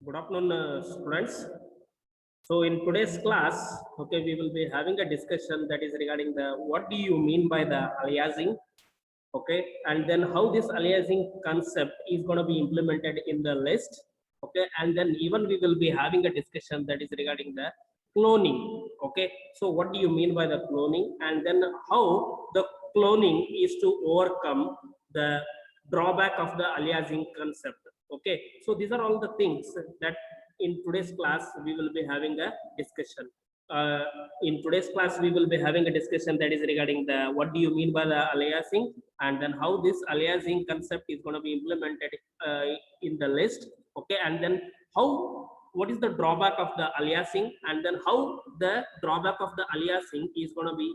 Good afternoon, students. So in today's class, okay, we will be having a discussion that is regarding the what do you mean by the aliasing, okay, and then how this aliasing concept is going to be implemented in the list, okay, and then even we will be having a discussion that is regarding the cloning, okay. So what do you mean by the cloning, and then how the cloning is to overcome the drawback of the aliasing concept, okay. So these are all the things that in today's class we will be having a discussion. uh, in today's class we will be having a discussion that is regarding the what do you mean by the aliasing, and then how this aliasing concept is going to be implemented uh, in the list, okay, and then how what is the drawback of the aliasing, and then how the drawback of the aliasing is going to be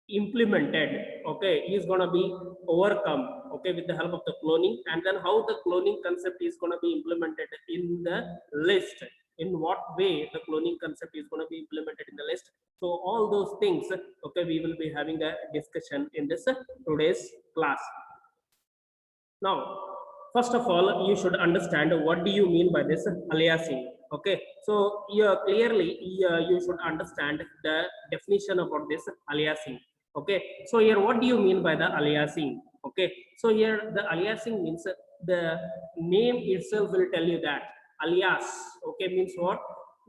implemented, okay, is going to be overcome, okay, with the help of the cloning, and then how the cloning concept is going to be implemented in the list, in what way the cloning concept is going to be implemented in the list. So all those things, okay, we will be having a discussion in this today's class. Now, first of all, you should understand what do you mean by this aliasing, okay. So clearly you should understand the definition about this aliasing, okay. So here what do you mean by the aliasing, okay. So here the aliasing means the name itself will tell you that alias, okay, means what,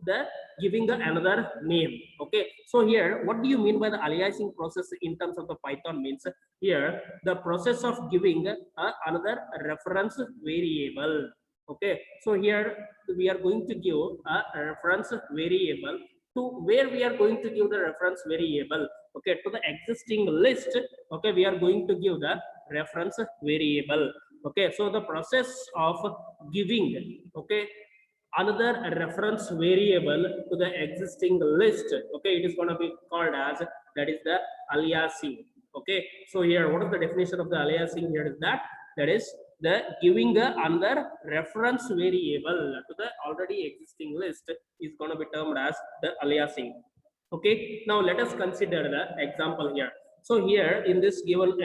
the giving the another name, okay. So here what do you mean by the aliasing process in terms of the Python means here the process of giving another reference variable, okay. So here we are going to give a reference variable to where we are going to give the reference variable, okay, to the existing list, okay, we are going to give the reference variable, okay. So the process of giving, okay, another reference variable to the existing list, okay, it is going to be called as, that is the aliasing, okay. So here what is the definition of the aliasing? Here is that is the giving another reference variable to the already existing list is going to be termed as the aliasing, okay. Now let us consider the example here. So here in this given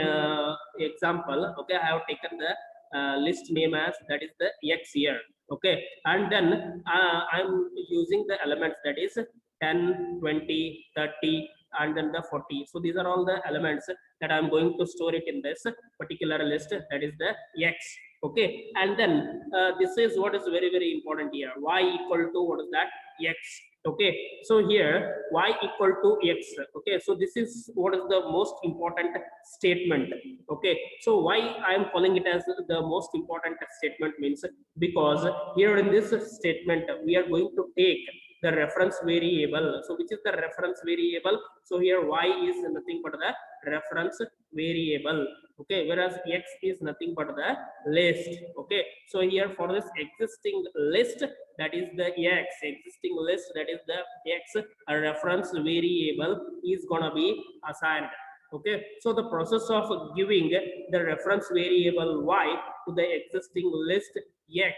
example, okay, I have taken the list name as that is the x here, okay, and then I'm using the elements that is 10, 20, 30, and then the 40. So these are all the elements that I'm going to store it in this particular list, that is the x, okay. And then this is what is very very important here, y equal to what is that, x, okay. So here y equal to x, okay. So this is what is the most important statement, okay. So why I am calling it as the most important statement means because here in this statement we are going to take the reference variable. So which is the reference variable? So here y is nothing but the reference variable, okay, whereas x is nothing but the list, okay. So here for this existing list, that is the x, existing list, that is the x, a reference variable is gonna be assigned, okay. So the process of giving the reference variable y to the existing list x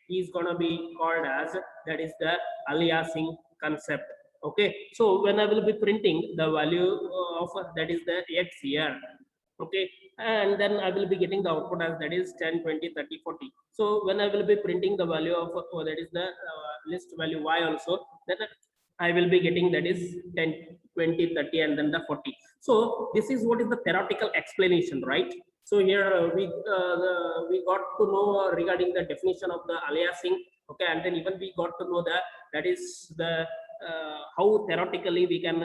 is gonna be called as, that is the aliasing concept, okay. So when I will be printing the value of that is the x here, okay, and then I will be getting the output as that is 10, 20, 30, 40. So when I will be printing the value of that is the list value y also, then I will be getting that is 10, 20, 30, and then the 40. So this is what is the theoretical explanation, right? So here we got to know regarding the definition of the aliasing, okay, and then even we got to know that is the how theoretically we can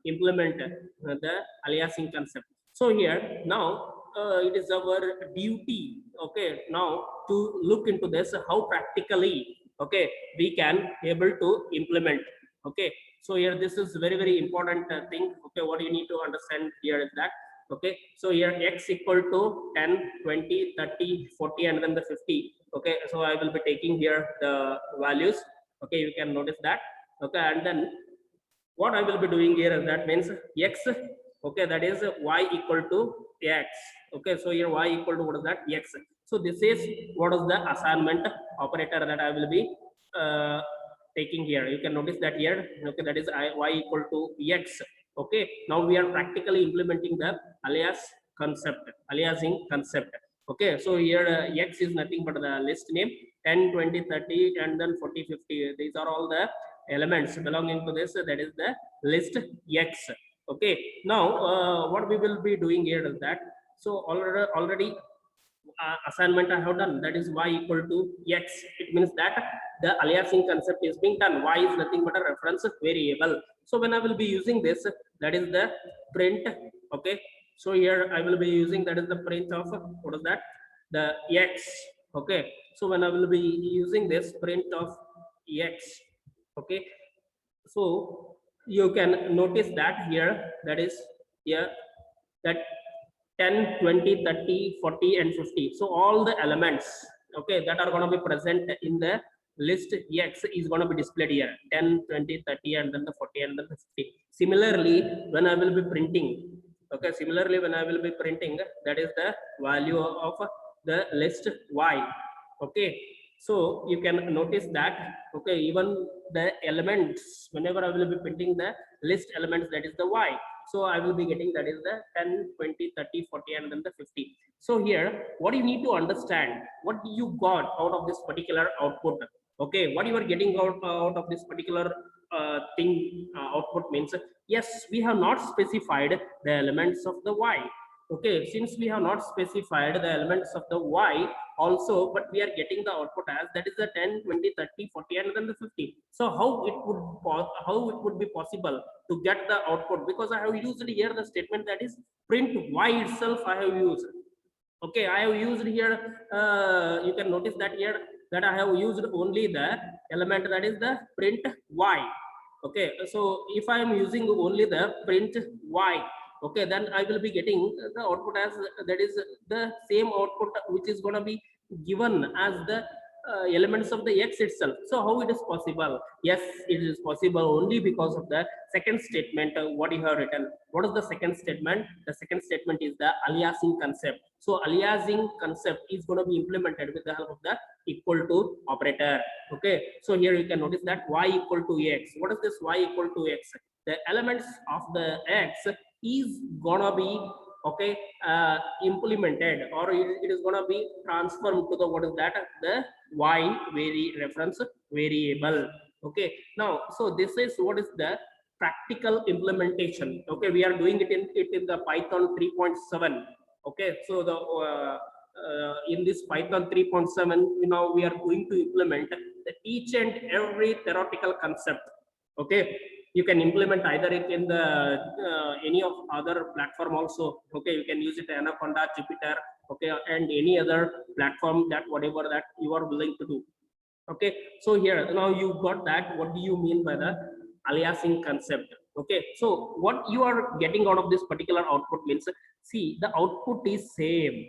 implement the aliasing concept. So here now it is our duty, okay, now to look into this how practically, okay, we can able to implement, okay. So here this is very very important thing, okay. What you need to understand here is that, okay. So here x equal to 10, 20, 30, 40, and then the 50, okay. So I will be taking here the values, okay, you can notice that, okay. And then what I will be doing here is that means x, okay, that is y equal to x, okay. So here y equal to what is that, x. So this is what is the assignment operator that I will be taking here. You can notice that here, okay, that is y equal to x, okay. Now we are practically implementing the aliasing concept. Okay, so here X is nothing but the list name 10, 20, 30, and then 40, 50. These are all the elements belonging to this. That is the list X. Okay, now what we will be doing here is that, so already assignment I have done, that is y equal to x. It means that the aliasing concept is being done. Y is nothing but a reference variable. So when I will be using this, that is the print. Okay, so here I will be using, that is the print of, what is that, the x. Okay, so when I will be using this print of x, okay, so you can notice that here, that is here, that 10, 20, 30, 40, and 50. So all the elements, okay, that are going to be present in the list X is going to be displayed here, 10, 20, 30, and then the 40, and then the 50. Similarly, when I will be printing, okay, similarly, when I will be printing, that is the value of the list Y. Okay, so you can notice that, okay, even the elements, whenever I will be printing the list elements, that is the Y. So I will be getting, that is the 10, 20, 30, 40, and then the 50. So here, what you need to understand, what you got out of this particular output. Okay, what you are getting out of this particular thing, output means, yes, we have not specified the elements of the Y. Okay, since we have not specified the elements of the Y also, but we are getting the output as, that is the 10, 20, 30, 40, and then the 50. So how it would be possible to get the output? Because I have used here the statement, that is print Y itself I have used. Okay, I have used here, you can notice that here, that I have used only the element, that is the print Y. Okay, so if I am using only the print Y, okay, then I will be getting the output as, that is the same output which is going to be given as the elements of the X itself. So how it is possible? Yes, it is possible only because of the second statement, what you have written. What is the second statement? The second statement is the aliasing concept. So aliasing concept is going to be implemented with the help of the equal to operator. Okay, so here you can notice that Y equal to X. What is this Y equal to X? The elements of the X is gonna be, okay, implemented, or it is gonna be transformed to the, what is that, the Y reference variable. Okay, now, so this is what is the practical implementation. Okay, we are doing it in the Python 3.7. Okay, so the in this Python 3.7, now we are going to implement each and every theoretical concept. Okay, you can implement either it in the any of other platform also. Okay, you can use it Anaconda, Jupyter, okay, and any other platform, that whatever that you are willing to do. Okay, so here now you got that, what do you mean by the aliasing concept? Okay, so what you are getting out of this particular output means, see, the output is same.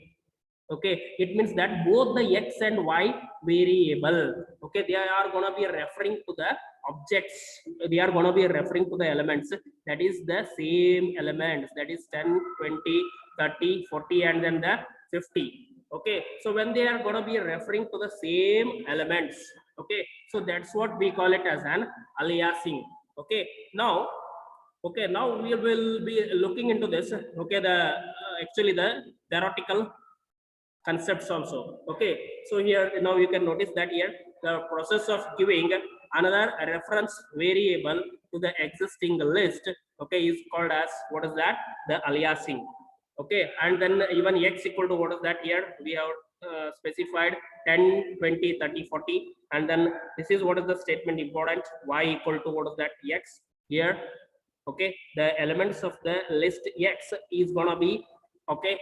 Okay, it means that both the X and Y variable, okay, they are going to be referring to the objects, they are going to be referring to the elements, that is the same elements, that is 10, 20, 30, 40, and then the 50. Okay, so when they are going to be referring to the same elements, okay, so that's what we call it as an aliasing. Okay, now, okay, now we will be looking into this. Okay, the actually the theoretical concepts also. Okay, so here now you can notice that here the process of giving another reference variable to the existing list, okay, is called as, what is that, the aliasing. Okay, and then even X equal to, what is that, here we have specified 10, 20, 30, 40, and then this is what is the statement important, Y equal to, what is that, X here. Okay, the elements of the list X is gonna be, okay,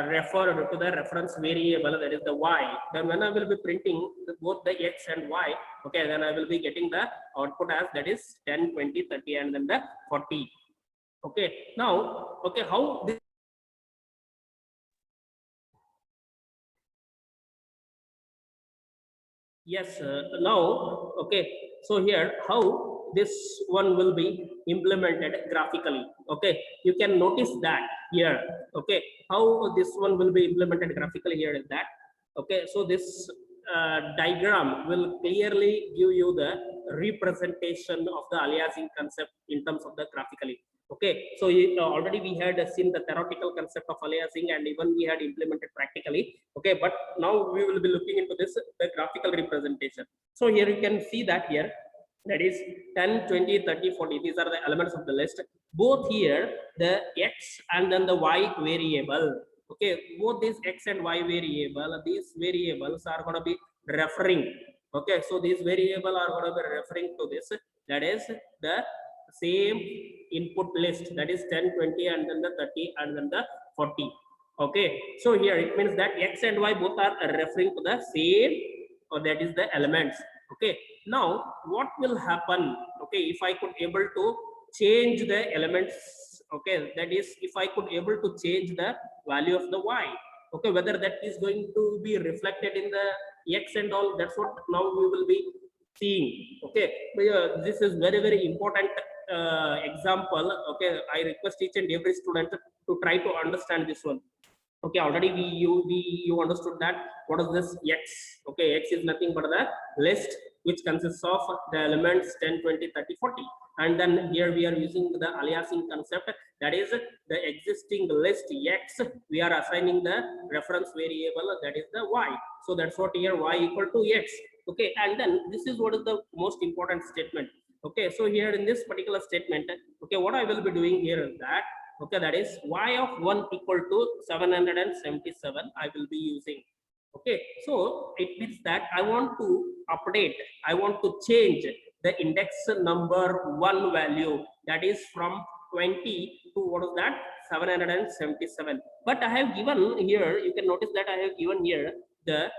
referred to the reference variable, that is the Y. Then when I will be printing both the X and Y, okay, then I will be getting the output as, that is 10, 20, 30, and then the 40. Okay, now, okay, how this, yes, now, okay, so here how this one will be implemented graphically. Okay, you can notice that here. Okay, how this one will be implemented graphically here is that, okay, so this diagram will clearly give you the representation of the aliasing concept in terms of the graphically. Okay, so already we had seen the theoretical concept of aliasing and even we had implemented practically. Okay, but now we will be looking into this the graphical representation. So here you can see that here, that is 10, 20, 30, 40, these are the elements of the list. Both here the x and then the y variable. Okay, both these x and y variable, these variables are going to be referring. Okay, so these variable are going to be referring to this, that is the same input list, that is 10, 20 and then the 30 and then the 40. Okay, so here it means that x and y both are referring to the same, or that is the elements. Okay, now what will happen, okay, if I could able to change the elements, okay, that is if I could able to change the value of the y, okay, whether that is going to be reflected in the x and all, that's what now we will be seeing. Okay, this is very very important example. Okay, I request each and every student to try to understand this one. Okay, already you understood that what is this x. Okay, x is nothing but the list which consists of the elements 10, 20, 30, 40, and then here we are using the aliasing concept, that is the existing list x, we are assigning the reference variable, that is the y. So that's what here, y equal to x. Okay, and then this is what is the most important statement. Okay, so here in this particular statement, okay, what I will be doing here is that, okay, that is y of 1 equal to 777 I will be using. Okay, so it means that I want to update, I want to change the index number 1 value, that is from 20 to what is that, 777. But I have given here, you can notice that I have given here the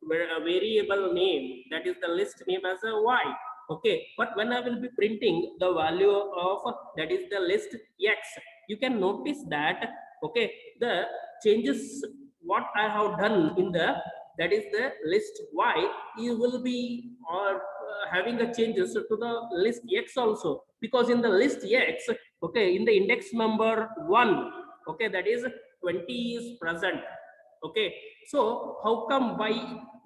variable name, that is the list name as a y. Okay, but when I will be printing the value of, that is the list x, you can notice that, okay, the changes what I have done in the, that is the list y, you will be having the changes to the list x also, because in the list x, okay, in the index number 1, okay, that is 20 is present. Okay, so how come by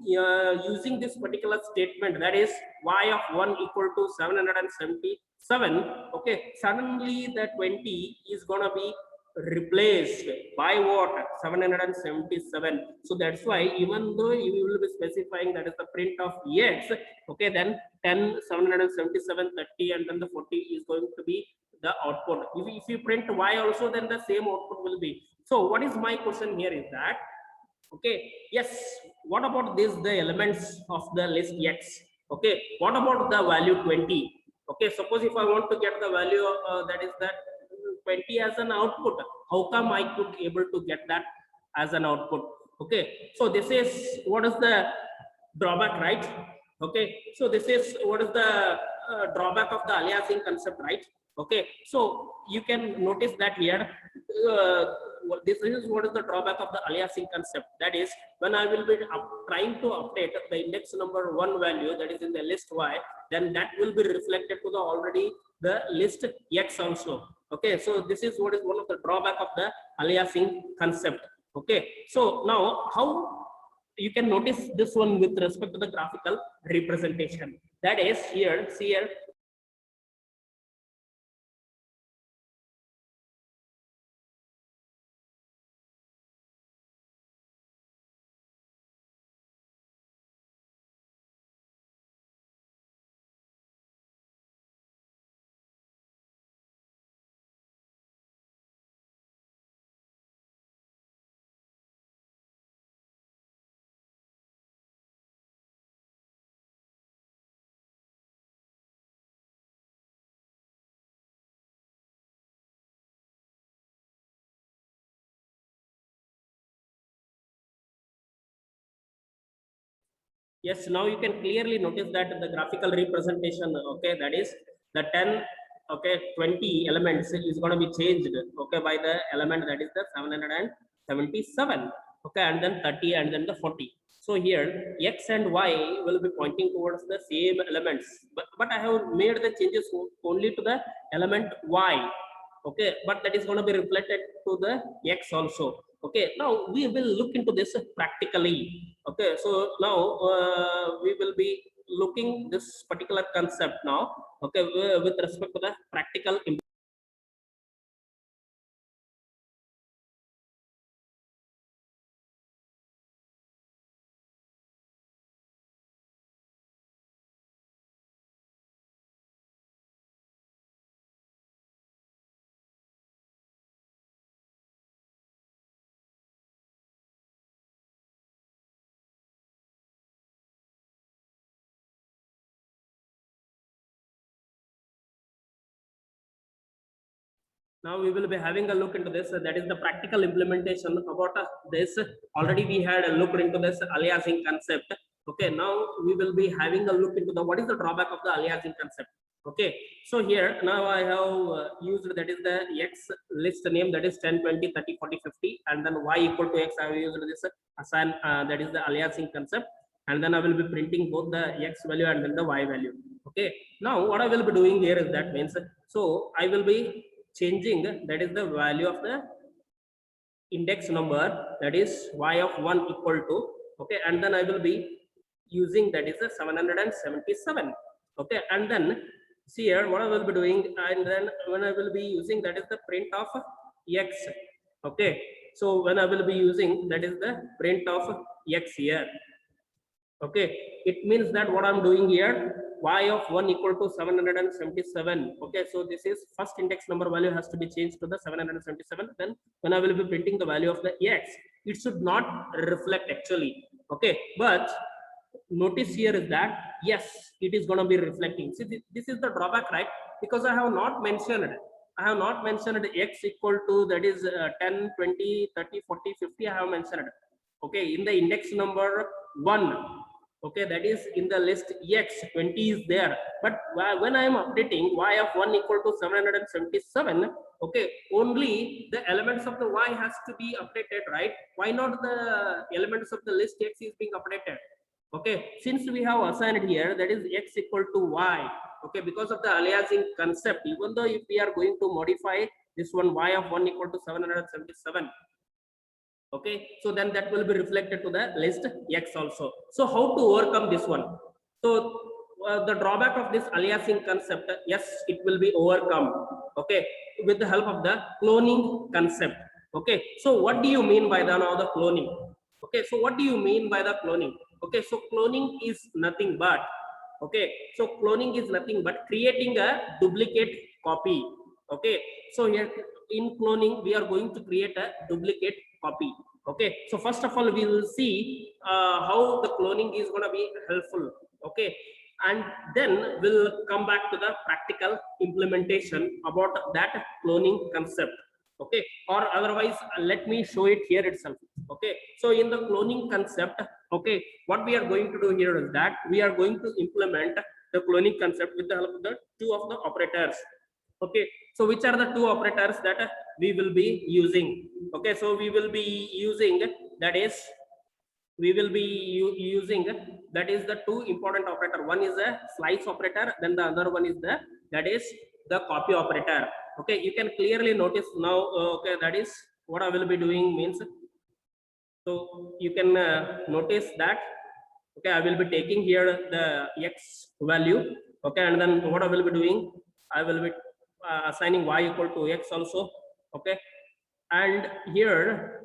using this particular statement, that is y of 1 equal to 777, okay, suddenly the 20 is gonna be replaced by what, 777. So that's why even though you will be specifying that is the print of x, okay, then 10, 777, 30 and then the 40 is going to be the output. If you print y also, then the same output will be. So what is my question here is that, okay, yes, what about this, the elements of the list x? Okay, what about the value 20? Okay, suppose if I want to get the value that is that 20 as an output, how come I could able to get that as an output? Okay, so this is what is the drawback, right? Okay, so this is what is the drawback of the aliasing concept, right? Okay, so you can notice that here, uh, this is what is the drawback of the aliasing concept, that is when I will be trying to update the index number 1 value, that is in the list y, then that will be reflected to the already the list x also. Okay, so this is what is one of the drawback of the aliasing concept. Okay, so now how you can notice this one with respect to the graphical representation, that is here, see here, yes, now you can clearly notice that the graphical representation, okay, that is the 10, okay, 20 elements is going to be changed, okay, by the element that is the 777, okay, and then 30 and then the 40. So here x and y will be pointing towards the same elements, but I have made the changes only to the element y. Okay, but that is going to be reflected to the x also. Okay, now we will look into this practically. Okay, so now we will be looking this particular concept now. Okay, with respect to the practical Now we will be having a look into this. That is the practical implementation about this. Already we had looked into this aliasing concept. Okay, now we will be having a look into the what is the drawback of the aliasing concept. Okay, so here now I have used that is the X list name, that is 10, 20, 30, 40, 50, and then Y equal to X. I have used this assign that is the aliasing concept, and then I will be printing both the X value and then the Y value. Okay, now what I will be doing here is that means, so I will be changing that is the value of the index number, that is y of 1 equal to, okay, and then I will be using that is a 777. Okay, and then see here what I will be doing, and then when I will be using that is the print of X. Okay, so when I will be using that is the print of X here. Okay, it means that what I'm doing here, y of 1 equal to 777. Okay, so this is first index number value has to be changed to the 777. Then when I will be printing the value of the X, it should not reflect actually. Okay, but notice here is that yes, it is going to be reflecting. See, this is the drawback, right? Because I have not mentioned X equal to that is 10, 20, 30, 40, 50. I have mentioned. Okay, in the index number 1. Okay, that is in the list X, 20 is there, but when I am updating y of 1 equal to 777, okay, only the elements of the y has to be updated, right? Why not the elements of the list X is being updated? Okay, since we have assigned here that is X equal to y, okay, because of the aliasing concept, even though if we are going to modify this one y of 1 equal to 777, okay, so then that will be reflected to the list X also. So how to overcome this one? So the drawback of this aliasing concept, yes, it will be overcome, okay, with the help of the cloning concept. Okay, so what do you mean by the now the cloning? Okay, so what do you mean by the cloning? Okay, so cloning is nothing but, okay, so cloning is nothing but creating a duplicate copy. Okay, so here in cloning we are going to create a duplicate copy. Okay, so first of all we will see how the cloning is going to be helpful. Okay, and then we'll come back to the practical implementation about that cloning concept. Okay, or otherwise let me show it here itself. Okay, so in the cloning concept, okay, what we are going to do here is that we are going to implement the cloning concept with the help of the two of the operators. Okay, so which are the two operators that we will be using? Okay, so we will be using that is that is the two important operator. One is a slice operator, then the other one is the that is the copy operator. Okay, you can clearly notice now. Okay, that is what I will be doing means, so you can notice that, okay, I will be taking here the X value. Okay, and then what I will be doing, I will be assigning y equal to X also. Okay, and here,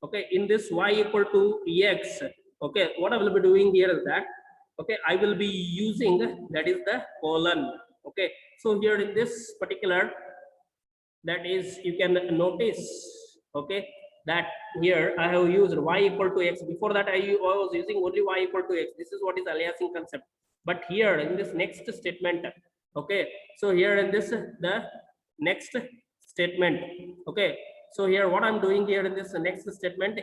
okay, in this y equal to X, okay, what I will be doing here is that, okay, I will be using that is the colon. Okay, so here in this particular, that is you can notice, okay, that here I have used y equal to X. Before that I was using only y equal to X. This is what is aliasing concept. But here in this next statement, okay, so here in this the next statement, okay, so here what I'm doing here in this next statement,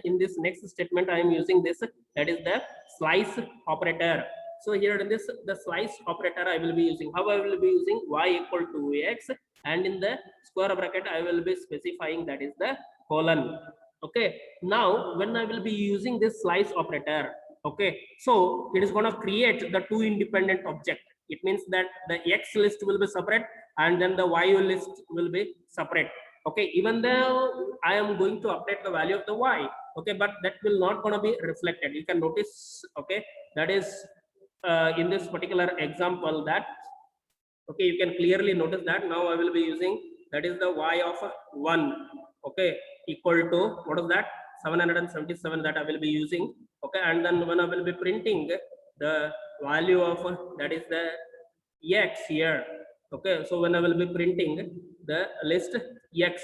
I am using this, that is the slice operator. So here in this the slice operator I will be using, how I will be using y equal to X, and in the square bracket I will be specifying that is the colon. Okay, now when I will be using this slice operator, okay, so it is going to create the two independent object. It means that the X list will be separate and then the Y list will be separate. Okay, even though I am going to update the value of the Y, okay, but that will not going to be reflected. You can notice, okay, that is in this particular example that, okay, you can clearly notice that now I will be using that is the y of 1, okay, equal to what is that 777 that I will be using. Okay, and then when I will be printing the value of that is the X here. Okay, so when I will be printing the list X,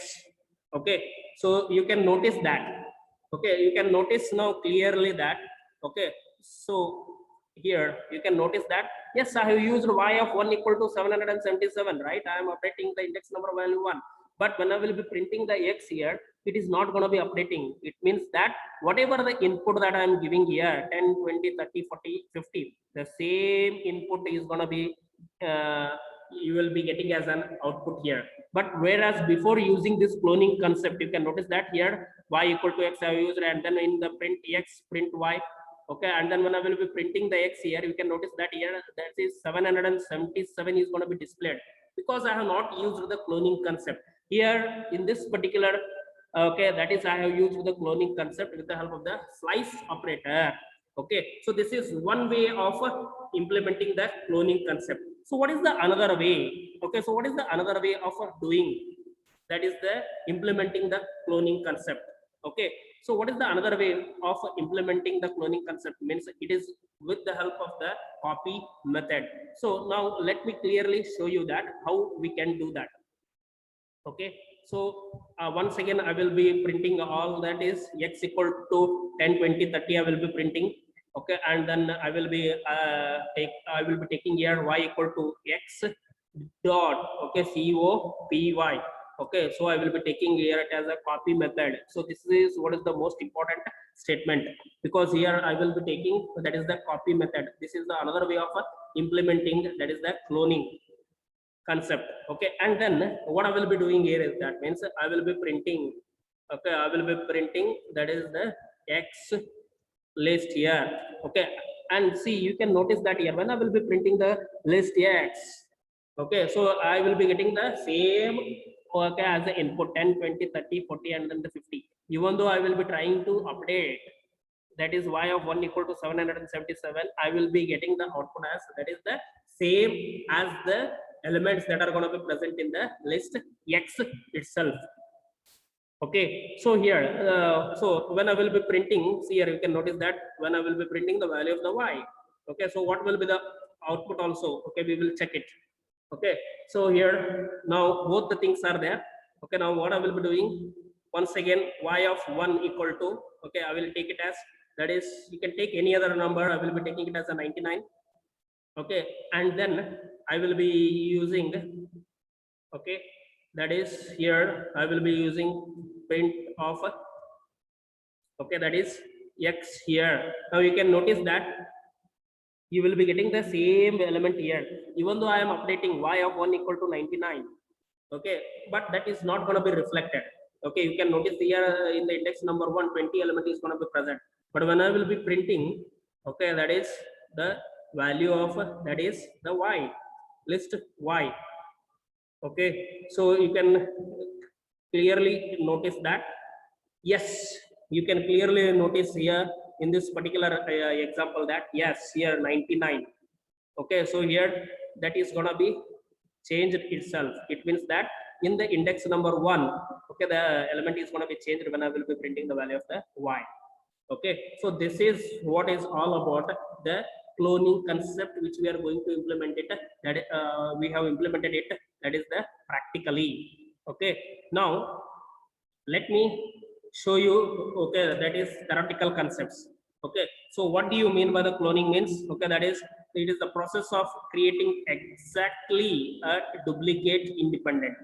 okay, so you can notice that, okay, you can notice now clearly that, okay, so here you can notice that yes, I have used y of 1 equal to 777, right? I am updating the index number value 1, But when I will be printing the X here, it is not going to be updating. It means that whatever the input that I am giving here, 10, 20, 30, 40, 50, the same input is going to be, you will be getting as an output here. But whereas before using this cloning concept, you can notice that here y equal to x I have used, and then in the print x, print y. Okay, and then when I will be printing the x here, you can notice that here that is 777 is going to be displayed, because I have not used the cloning concept here in this particular. Okay, that is I have used the cloning concept with the help of the slice operator. Okay, so this is one way of implementing the cloning concept. So what is the another way? Okay, so what is the another way of doing? That is the implementing the cloning concept. Okay, so what is the another way of implementing the cloning concept? Means it is with the help of the copy method. So now let me clearly show you that how we can do that. Okay, so once again I will be printing all that is x equal to 10, 20, 30 I will be printing. Okay, and then I will be taking here y equal to x dot, okay, copy. Okay, so I will be taking here it as a copy method. So this is what is the most important statement, because here I will be taking, that is the copy method. This is the another way of implementing, that is the cloning concept. Okay, and then what I will be doing here is that means I will be printing, okay, I will be printing that is the x list here. Okay, and see, you can notice that here when I will be printing the list x, okay, so I will be getting the same, okay, as the input 10, 20, 30, 40, and then the 50. Even though I will be trying to update, that is y of 1 equal to 777, I will be getting the output as that is the same as the elements that are going to be present in the list x itself. Okay, so here, so when I will be printing, see here you can notice that when I will be printing the value of the y, okay, so what will be the output also? Okay, we will check it. Okay, so here now both the things are there. Okay, now what I will be doing, once again y of 1 equal to, okay, I will take it as, that is, you can take any other number, I will be taking it as a 99. Okay, and then I will be using, okay, that is here I will be using print of, okay, that is x here. Now you can notice that you will be getting the same element here, even though I am updating y of 1 equal to 99. Okay, but that is not going to be reflected. Okay, you can notice here in the index number 120 element is going to be present, but when I will be printing, okay, that is the value of, that is the y, list y. Okay, so you can clearly notice that, yes, you can clearly notice here in this particular example that yes, here 99. Okay, so here that is gonna be changed itself. It means that in the index number 1, okay, the element is gonna be changed when I will be printing the value of the y. Okay, so this is what is all about the cloning concept, which we are going to implement it, that we have implemented it, that is the practically. Okay, now let me show you, okay, that is theoretical concepts. Okay, so what do you mean by the cloning means? Okay, that is, it is the process of creating exactly a duplicate independent,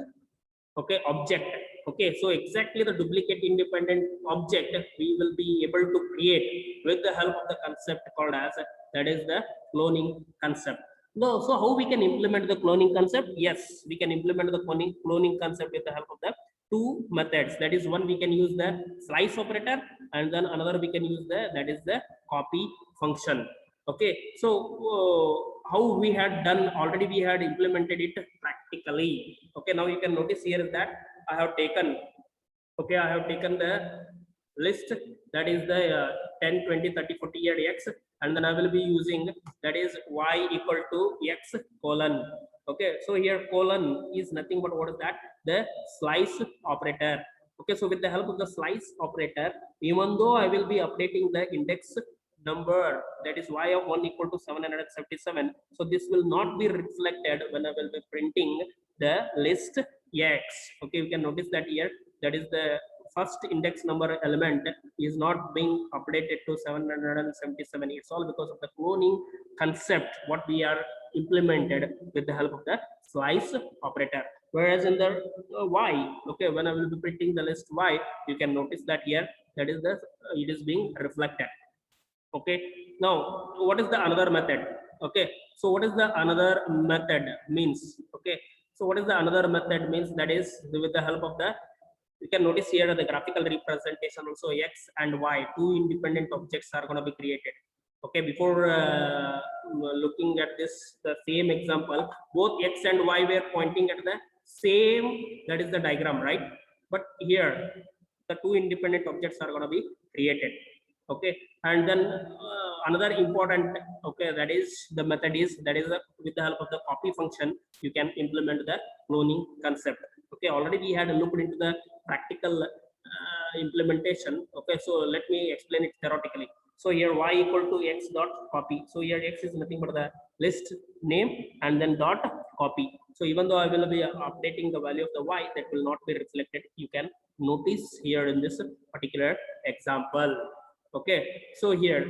okay, object. Okay, so exactly the duplicate independent object we will be able to create with the help of the concept called as, that is the cloning concept. No, so how we can implement the cloning concept? Yes, we can implement the cloning concept with the help of the two methods. That is, one we can use the slice operator, and then another we can use the, that is the copy function. Okay, so how we had done already, we had implemented it practically. Okay, now you can notice here that I have taken, okay, I have taken the list, that is the 10, 20, 30, 40 here x, and then I will be using, that is y equal to x colon. Okay, so here colon is nothing but what is that? The slice operator. Okay, so with the help of the slice operator, even though I will be updating the index number, that is y of 1 equal to 777, so this will not be reflected when I will be printing the list x. Okay, you can notice that here, that is the first index number element is not being updated to 777. It's all because of the cloning concept what we are implemented with the help of the slice operator. Whereas in the y, okay, when I will be printing the list y, you can notice that here that is the it is being reflected. Okay, now what is the another method? Okay, so what is the another method means? Okay, so what is the another method means? That is with the help of the, you can notice here the graphical representation also, x and y, two independent objects are going to be created. Okay, before looking at this the same example, both x and y were pointing at the same, that is the diagram, right? But here the two independent objects are going to be created. Okay, and then another important, okay, that is the method is, that is with the help of the copy function you can implement the cloning concept. Okay, already we had looked into the practical implementation. Okay, so let me explain it theoretically. So here y equal to x dot copy. So here x is nothing but the list name and then dot copy. So even though I will be updating the value of the y, that will not be reflected. You can notice here in this particular example. Okay, so here,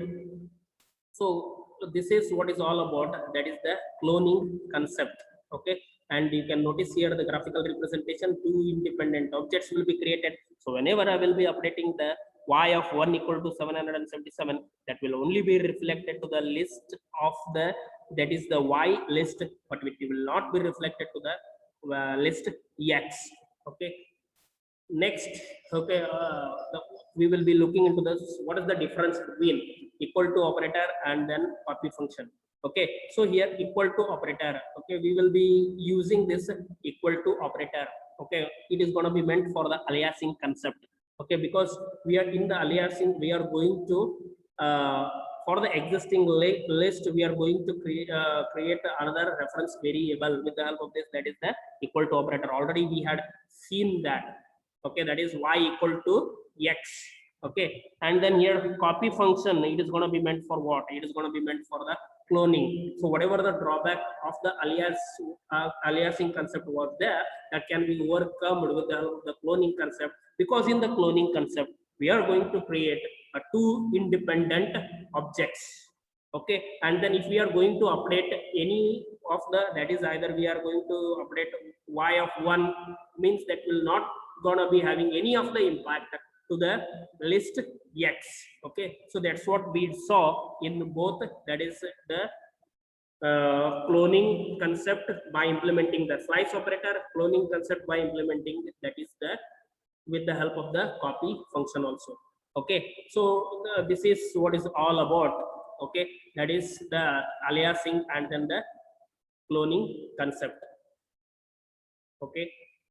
so this is what is all about, that is the cloning concept. Okay, and you can notice here the graphical representation, two independent objects will be created. So whenever I will be updating the y of 1 equal to 777, that will only be reflected to the list of the, that is the y list, but it will not be reflected to the list x. Okay, next, okay, we will be looking into this, what is the difference between equal to operator and then copy function. Okay, so here equal to operator, okay, we will be using this equal to operator. Okay, it is going to be meant for the aliasing concept. Okay, because we are in the aliasing, we are going to for the existing list we are going to create another reference variable with the help of this, that is the equal to operator. Already we had seen that. Okay, that is y equal to x. Okay, and then here copy function, it is going to be meant for what? It is going to be meant for the cloning. So whatever the drawback of the aliasing concept was there, that can be overcome with the help of the cloning concept, because in the cloning concept we are going to create two independent objects. Okay, and then if we are going to update any of the, that is either we are going to update y of 1, means that will not gonna be having any of the impact to the list x. Okay, so that's what we saw in both, that is the cloning concept by implementing the slice operator, cloning concept by implementing, that is the with the help of the copy function also. Okay, so this is what is all about. Okay, that is the aliasing and then the cloning concept. Okay.